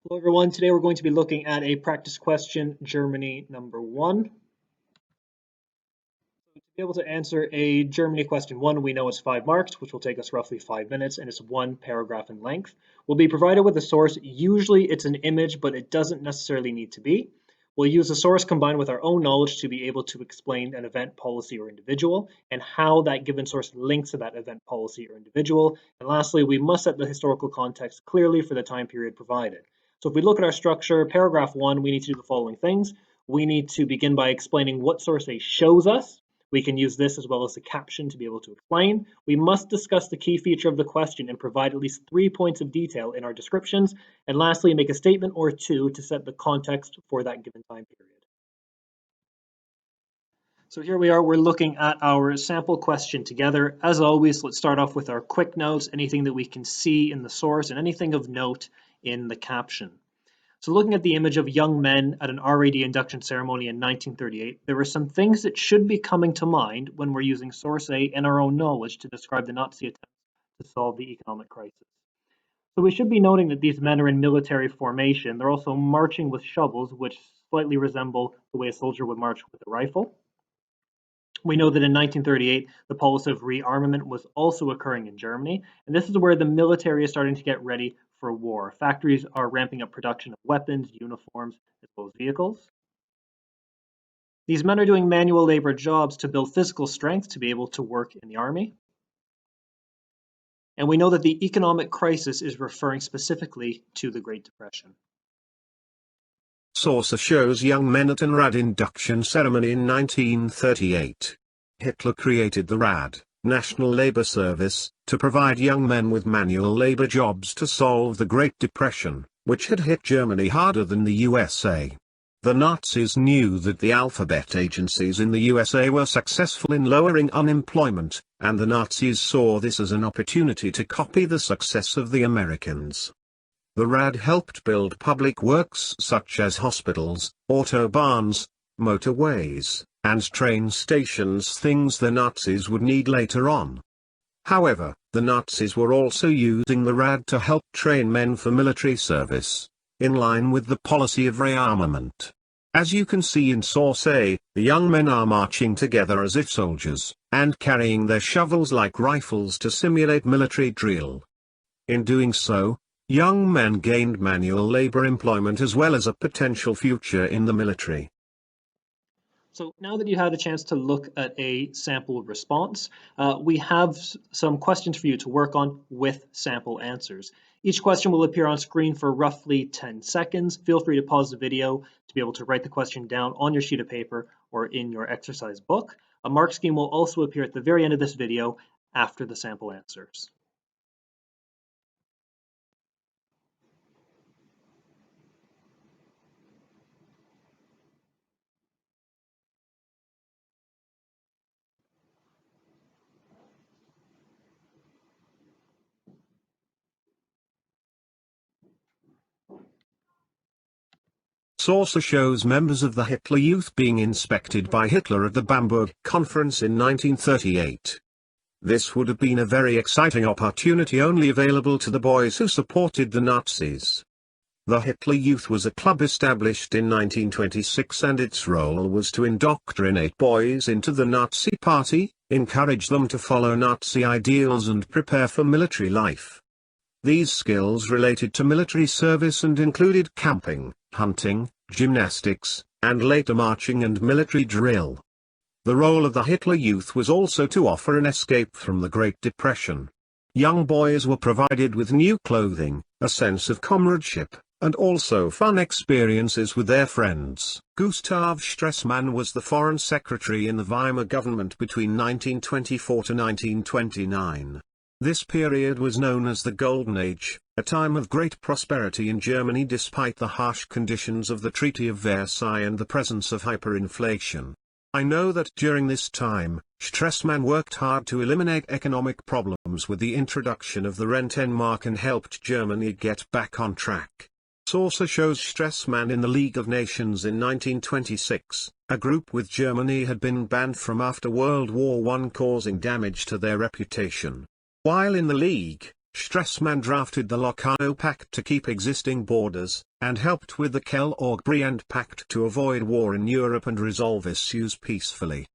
Hello everyone, today we're going to be looking at a practice question, Germany number 1. To be able to answer a Germany question 1, we know it's 5 marks, which will take us roughly 5 minutes, and it's 1 paragraph in length. We'll be provided with a source. Usually it's an image, but it doesn't necessarily need to be. We'll use a source combined with our own knowledge to be able to explain an event, policy, or individual, and how that given source links to that event, policy, or individual. And lastly, we must set the historical context clearly for the time period provided. So if we look at our structure, paragraph 1, we need to do the following things. We need to begin by explaining what source A shows us. We can use this as well as the caption to be able to explain. We must discuss the key feature of the question and provide at least 3 points of detail in our descriptions. And lastly, make a statement or 2 to set the context for that given time period. So here we are, we're looking at our sample question together. As always, let's start off with our quick notes, anything that we can see in the source and anything of note in the caption. So looking at the image of young men at an RAD induction ceremony in 1938, there were some things that should be coming to mind when we're using source A and our own knowledge to describe the Nazi attempt to solve the economic crisis. So we should be noting that these men are in military formation. They're also marching with shovels, which slightly resemble the way a soldier would march with a rifle. We know that in 1938, the policy of rearmament was also occurring in Germany, and this is where the military is starting to get ready for war. Factories are ramping up production of weapons, uniforms, as well as vehicles. These men are doing manual labor jobs to build physical strength to be able to work in the army. And we know that the economic crisis is referring specifically to the Great Depression. Source shows young men at an RAD induction ceremony in 1938. Hitler created the RAD, National Labor Service, to provide young men with manual labor jobs to solve the Great Depression, which had hit Germany harder than the USA. The Nazis knew that the alphabet agencies in the USA were successful in lowering unemployment, and the Nazis saw this as an opportunity to copy the success of the Americans. The RAD helped build public works such as hospitals, autobahns, motorways, and train stations, things the Nazis would need later on. However, the Nazis were also using the RAD to help train men for military service, in line with the policy of rearmament. As you can see in source A, the young men are marching together as if soldiers, and carrying their shovels like rifles to simulate military drill. In doing so, young men gained manual labor employment as well as a potential future in the military. So now that you had a chance to look at a sample response, we have some questions for you to work on with sample answers. Each question will appear on screen for roughly 10 seconds. Feel free to pause the video to be able to write the question down on your sheet of paper or in your exercise book. A mark scheme will also appear at the very end of this video after the sample answers. Source shows members of the Hitler Youth being inspected by Hitler at the Bamberg Conference in 1938. This would have been a very exciting opportunity only available to the boys who supported the Nazis. The Hitler Youth was a club established in 1926, and its role was to indoctrinate boys into the Nazi Party, encourage them to follow Nazi ideals and prepare for military life. These skills related to military service and included camping, hunting, gymnastics, and later marching and military drill. The role of the Hitler Youth was also to offer an escape from the Great Depression. Young boys were provided with new clothing, a sense of comradeship, and also fun experiences with their friends. Gustav Stresemann was the foreign secretary in the Weimar government between 1924 to 1929. This period was known as the Golden Age, a time of great prosperity in Germany despite the harsh conditions of the Treaty of Versailles and the presence of hyperinflation. I know that during this time, Stresemann worked hard to eliminate economic problems with the introduction of the Rentenmark and helped Germany get back on track. Source shows Stresemann in the League of Nations in 1926, a group with Germany had been banned from after World War I, causing damage to their reputation. While in the League, Stresemann drafted the Locarno Pact to keep existing borders, and helped with the Kellogg-Briand Pact to avoid war in Europe and resolve issues peacefully.